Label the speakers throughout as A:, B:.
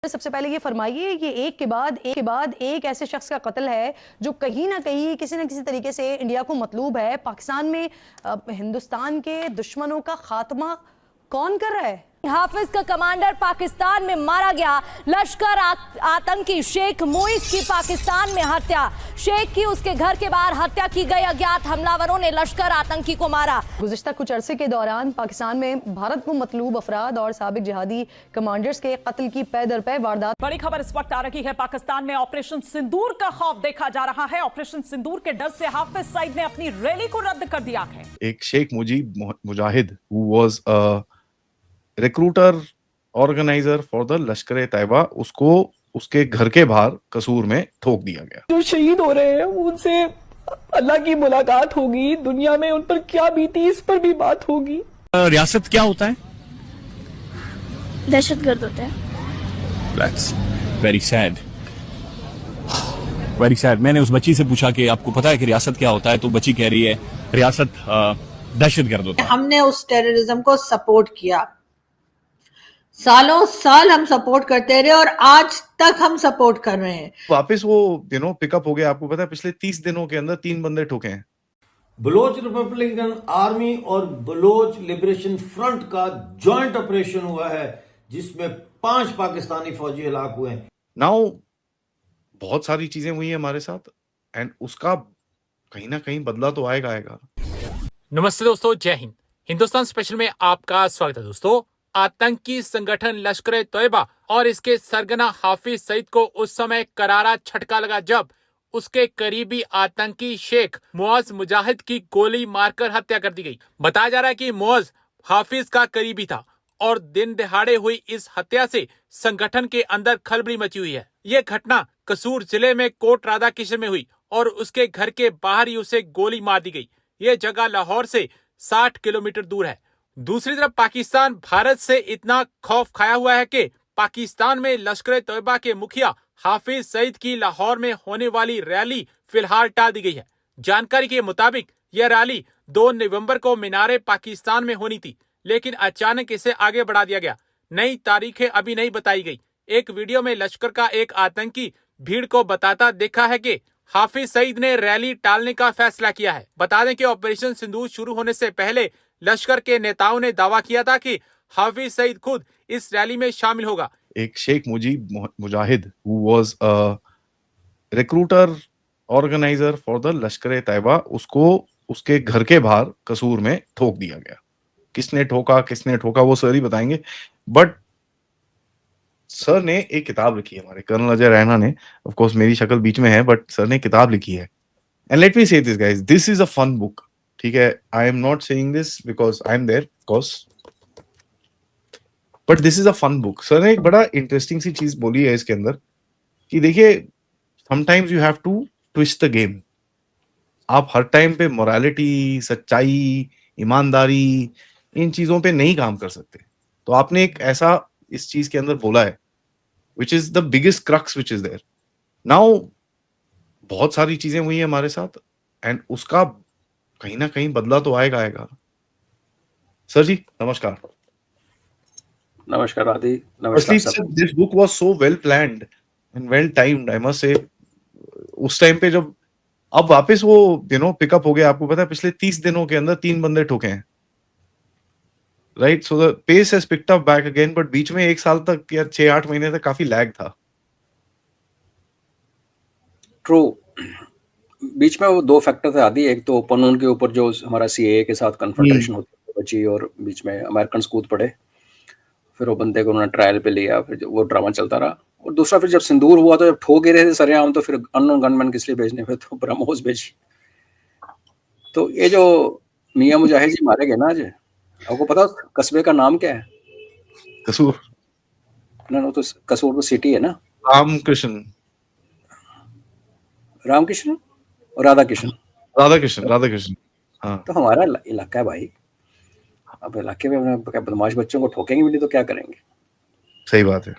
A: सबसे पहले ये फरमाइए, ये एक के बाद एक ऐसे शख्स का कत्ल है जो कहीं ना कहीं किसी न किसी तरीके से इंडिया को मतलूब है। पाकिस्तान में हिंदुस्तान के दुश्मनों का खात्मा कौन कर रहा है?
B: हाफिज का कमांडर पाकिस्तान में मारा गया। लश्कर आतंकी शेख मुइज की पाकिस्तान में हत्या। शेख की उसके घर के बाहर हत्या की गई। अज्ञात हमलावरों ने लश्कर आतंकी को मारा।
A: गुज़िश्ता कुछ अरसे के दौरान पाकिस्तान में भारत को मतलूब अफराद और साबिक जिहादी कमांडर्स के कत्ल की पै दर पै वारदात।
C: बड़ी खबर इस वक्त आ रही है। पाकिस्तान में ऑपरेशन सिंदूर का खौफ देखा जा रहा है। ऑपरेशन सिंदूर के डर से हाफिज सईद ने अपनी रैली को रद्द कर दिया है।
D: एक शेख मुजाहिद who was a recruiter organizer for the लश्कर तैयबा, उसको उसके घर के बाहर कसूर में ठोक दिया गया।
E: जो शहीद हो रहे हैं उनसे अल्लाह की मुलाकात होगी, दुनिया में उन पर क्या बीती इस पर भी बात होगी।
F: रियासत क्या होता है?
G: दहशतगर्द होता है।
F: That's very sad. Very sad. मैंने उस बच्ची से पूछा कि आपको पता है कि रियासत क्या होता है, तो बच्ची कह रही है रियासत दहशतगर्द होता है।
H: हमने उस टेररिज्म को सपोर्ट किया, सालों साल हम सपोर्ट करते रहे और आज तक हम सपोर्ट कर रहे हैं।
D: वापस वो पिकअप हो गया। आपको पता है पिछले 30 दिनों के अंदर 3 बंदे ठोके हैं।
I: बलोच रिपब्लिकन आर्मी और बलोच लिबरेशन फ्रंट का जॉइंट ऑपरेशन हुआ है जिसमें 5 पाकिस्तानी फौजी हलाक हुए हैं।
D: नाउ बहुत सारी चीजें हुई हैं हमारे साथ एंड उसका कहीं ना कहीं बदला तो आएगा।
J: नमस्ते दोस्तों, जय हिंद। हिंदुस्तान स्पेशल में आपका स्वागत है। दोस्तों, आतंकी संगठन लश्कर तैयबा और इसके सरगना हाफिज सईद को उस समय करारा झटका लगा जब उसके करीबी आतंकी शेख मुआज मुजाहिद की गोली मारकर हत्या कर दी गई। बताया जा रहा है कि मुआज हाफिज का करीबी था और दिन दहाड़े हुई इस हत्या से संगठन के अंदर खलबली मची हुई है। ये घटना कसूर जिले में कोट राधा किशन में हुई और उसके घर के बाहर ही उसे गोली मार दी गई। ये जगह लाहौर से 60 किलोमीटर दूर है। दूसरी तरफ पाकिस्तान भारत से इतना खौफ खाया हुआ है कि पाकिस्तान में लश्कर तैयबा के मुखिया हाफिज सईद की लाहौर में होने वाली रैली फिलहाल टाल दी गई है। जानकारी के मुताबिक यह रैली 2 नवंबर को मीनारे पाकिस्तान में होनी थी, लेकिन अचानक इसे आगे बढ़ा दिया गया। नई तारीखें अभी नहीं बताई गई। एक वीडियो में लश्कर का एक आतंकी भीड़ को बताता देखा है कि हाफिज सईद ने रैली टालने का फैसला किया है। बता दें कि ऑपरेशन सिंदूर शुरू होने से पहले लश्कर के नेताओं ने दावा किया था कि हाफिज सईद खुद इस रैली में शामिल होगा।
D: एक शेख मुजाहिद who was a recruiter organizer for the लश्कर तैयबा, उसको उसके घर के बाहर कसूर में ठोक दिया गया। किसने ठोका वो सर ही बताएंगे। बट सर ने एक किताब लिखी है, हमारे कर्नल अजय रैना ने। ऑफ कोर्स मेरी शक्ल बीच में है बट सर ने किताब लिखी है। And let me say this guys, this is a fun book. ठीक है, I am not saying this because I am there of course, but this is a fun book. Sir ने एक बड़ा interesting सी चीज बोली है इसके अंदर कि देखिए, sometimes you have to twist the game. आप हर टाइम पे मोरालिटी, सच्चाई, ईमानदारी, इन चीजों पे नहीं काम कर सकते। तो आपने एक ऐसा इस चीज के अंदर बोला है which is the biggest crux which is there. Now बहुत सारी चीजें हुई हैं हमारे साथ एंड उसका कहीं ना कहीं बदला तो आएगा। सर जी नमस्कार।
K: नमस्कार आदि। नमस्कार।
D: This book was so well planned and well timed, I must say. उस टाइम पे जब अब वापस वो पिकअप हो गया। आपको पता है पिछले 30 दिनों के अंदर 3 बंदे ठोके हैं, right? So the pace has picked up back again, but बीच में 1 साल तक या 6-8 महीने तक काफी लैग था।
K: ट्रू। बीच में वो 2 फैक्टर थे आदि। एक तो पनून के ऊपर जो हमारा सीएए के साथ कन्फ्रंटेशन होती बची और बीच में अमेरिकन कूद पड़े, फिर वो बंदे को उन्होंने ट्रायल पे लिया, फिर वो ड्रामा चलता रहा। और दूसरा फिर जब सिंदूर हुआ तो जब ठोक ही रहे थे सरेआम, तो फिर अननोन गनमैन किस लिए भेजने, फिर तो ब्रह्मोस भेजी। तो ये जो मियां मुजाहिद जी मारे गए ना आज, आपको पता कस्बे का नाम क्या है?
D: कसूर
K: ना तो कसूर तो सिटी है ना।
D: रामकृष्ण
K: और राधा किशन। हाँ, तो हमारा इलाका है भाई। अब इलाके में बदमाश बच्चों को ठोकेंगे भी नहीं तो क्या करेंगे?
D: सही बात है।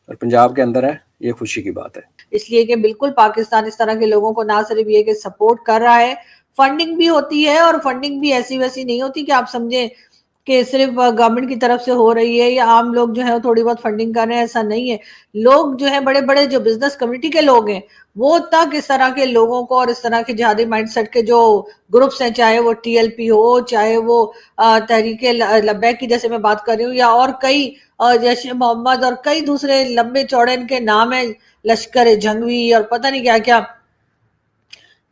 K: और पंजाब के अंदर है, ये खुशी की बात है।
H: इसलिए कि बिल्कुल पाकिस्तान इस तरह के लोगों को ना सिर्फ ये कि सपोर्ट कर रहा है, फंडिंग भी होती है और फंडिंग भी ऐसी वैसी नहीं होती कि आप समझें कि सिर्फ गवर्नमेंट की तरफ से हो रही है या आम लोग जो है वो थोड़ी बहुत फंडिंग कर रहे हैं, ऐसा नहीं है। लोग जो है बड़े बड़े जो बिजनेस कम्युनिटी के लोग हैं वो तक इस तरह के लोगों को और इस तरह के जिहादी माइंडसेट के जो ग्रुप्स हैं, चाहे वो TLP हो, चाहे वो तहरीके लब्बैक की जैसे मैं बात कर रही हूँ, या और कई जैश ए मोहम्मद और कई दूसरे लंबे चौड़े इनके नाम है, लश्कर जंगवी और पता नहीं क्या क्या,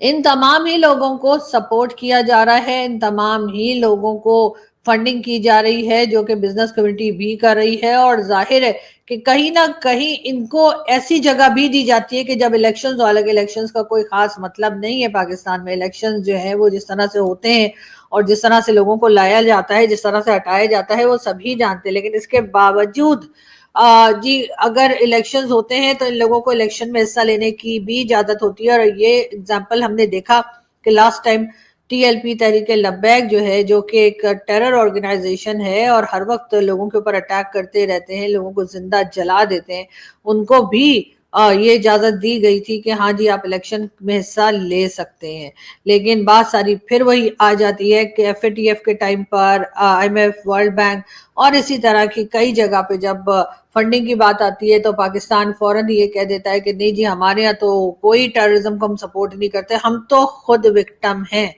H: इन तमाम ही लोगों को सपोर्ट किया जा रहा है, इन तमाम ही लोगों को फंडिंग की जा रही है, जो कि बिजनेस कम्युनिटी भी कर रही है। और जाहिर है कि कहीं ना कहीं इनको ऐसी जगह भी दी जाती है कि जब इलेक्शंस हो, हालांकि इलेक्शंस का कोई खास मतलब नहीं है पाकिस्तान में, इलेक्शंस जो है वो जिस तरह से होते हैं और जिस तरह से लोगों को लाया जाता है, जिस तरह से हटाया जाता है, वो सभी जानते हैं। लेकिन इसके बावजूद जी अगर इलेक्शंस होते हैं तो इन लोगों को इलेक्शन में हिस्सा लेने की भी इजाजत होती है। और ये एग्जाम्पल हमने देखा कि लास्ट टाइम TLP तहरीके लब्बैक जो है, जो कि एक टेरर ऑर्गेनाइजेशन है और हर वक्त लोगों के ऊपर अटैक करते रहते हैं, लोगों को जिंदा जला देते हैं, उनको भी ये इजाजत दी गई थी कि हाँ जी आप इलेक्शन में हिस्सा ले सकते हैं। लेकिन बात सारी फिर वही आ जाती है कि FATF के टाइम पर IMF, वर्ल्ड बैंक और इसी तरह की कई जगह पे जब फंडिंग की बात आती है तो पाकिस्तान फौरन ये कह देता है कि नहीं जी हमारे यहाँ तो कोई टेररिज्म को हम सपोर्ट नहीं करते, हम तो खुद विक्टिम हैं।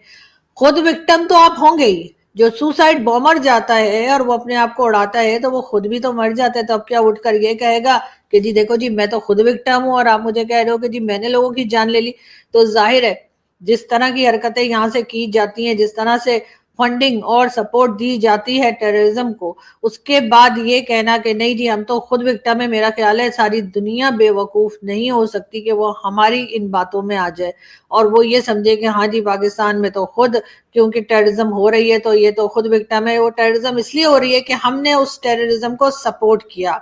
H: खुद विक्टिम तो आप होंगे ही, जो सुसाइड बॉम्बर जाता है और वो अपने आप को उड़ाता है तो वो खुद भी तो मर जाता है। तो अब क्या उठकर ये कहेगा कि जी देखो जी मैं तो खुद विक्टिम हूं और आप मुझे कह रहे हो कि जी मैंने लोगों की जान ले ली। तो जाहिर है जिस तरह की हरकतें यहाँ से की जाती हैं, जिस तरह से फंडिंग और सपोर्ट दी जाती है टेररिज्म को, उसके बाद ये कहना कि नहीं जी हम तो खुद विक्टिम है, मेरा ख्याल है सारी दुनिया बेवकूफ नहीं हो सकती कि वो हमारी इन बातों में आ जाए और वो ये समझे कि हाँ जी पाकिस्तान में तो खुद क्योंकि टेररिज्म हो रही है तो ये तो खुद विक्टिम है। वो टेररिज्म इसलिए हो रही है कि हमने उस टेररिज्म को सपोर्ट किया,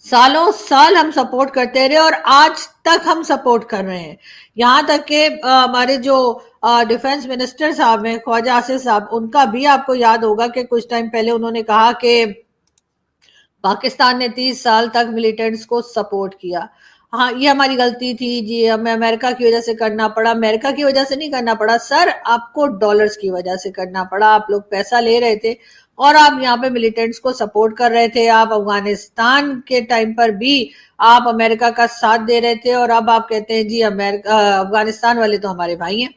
H: सालों साल हम सपोर्ट करते रहे और आज तक हम सपोर्ट कर रहे हैं। यहाँ तक कि हमारे जो डिफेंस मिनिस्टर साहब हैं ख्वाजा आसिफ साहब, उनका भी आपको याद होगा कि कुछ टाइम पहले उन्होंने कहा कि पाकिस्तान ने 30 साल तक मिलिटेंट्स को सपोर्ट किया। हाँ ये हमारी गलती थी जी, हमें अमेरिका की वजह से करना पड़ा। अमेरिका की वजह से नहीं करना पड़ा सर, आपको डॉलर्स की वजह से करना पड़ा। आप लोग पैसा ले रहे थे और आप यहाँ पे मिलिटेंट्स को सपोर्ट कर रहे थे। आप अफगानिस्तान के टाइम पर भी आप अमेरिका का साथ दे रहे थे और अब आप कहते हैं जी अफगानिस्तान वाले तो हमारे भाई हैं।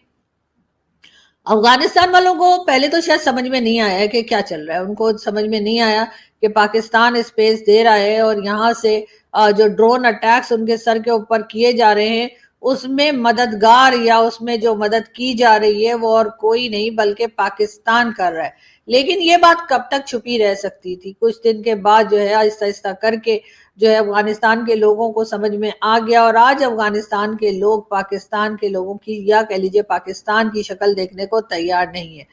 H: अफगानिस्तान वालों को पहले तो शायद समझ में नहीं आया कि क्या चल रहा है, उनको समझ में नहीं आया कि पाकिस्तान स्पेस दे रहा है और यहाँ से जो ड्रोन अटैक्स उनके सर के ऊपर किए जा रहे हैं उसमें मददगार या उसमें जो मदद की जा रही है वो और कोई नहीं बल्कि पाकिस्तान कर रहा है। लेकिन ये बात कब तक छुपी रह सकती थी? कुछ दिन के बाद जो है आहिस्ता आहिस्ता करके जो है अफगानिस्तान के लोगों को समझ में आ गया और आज अफगानिस्तान के लोग पाकिस्तान के लोगों की या कह लीजिए पाकिस्तान की शक्ल देखने को तैयार नहीं है।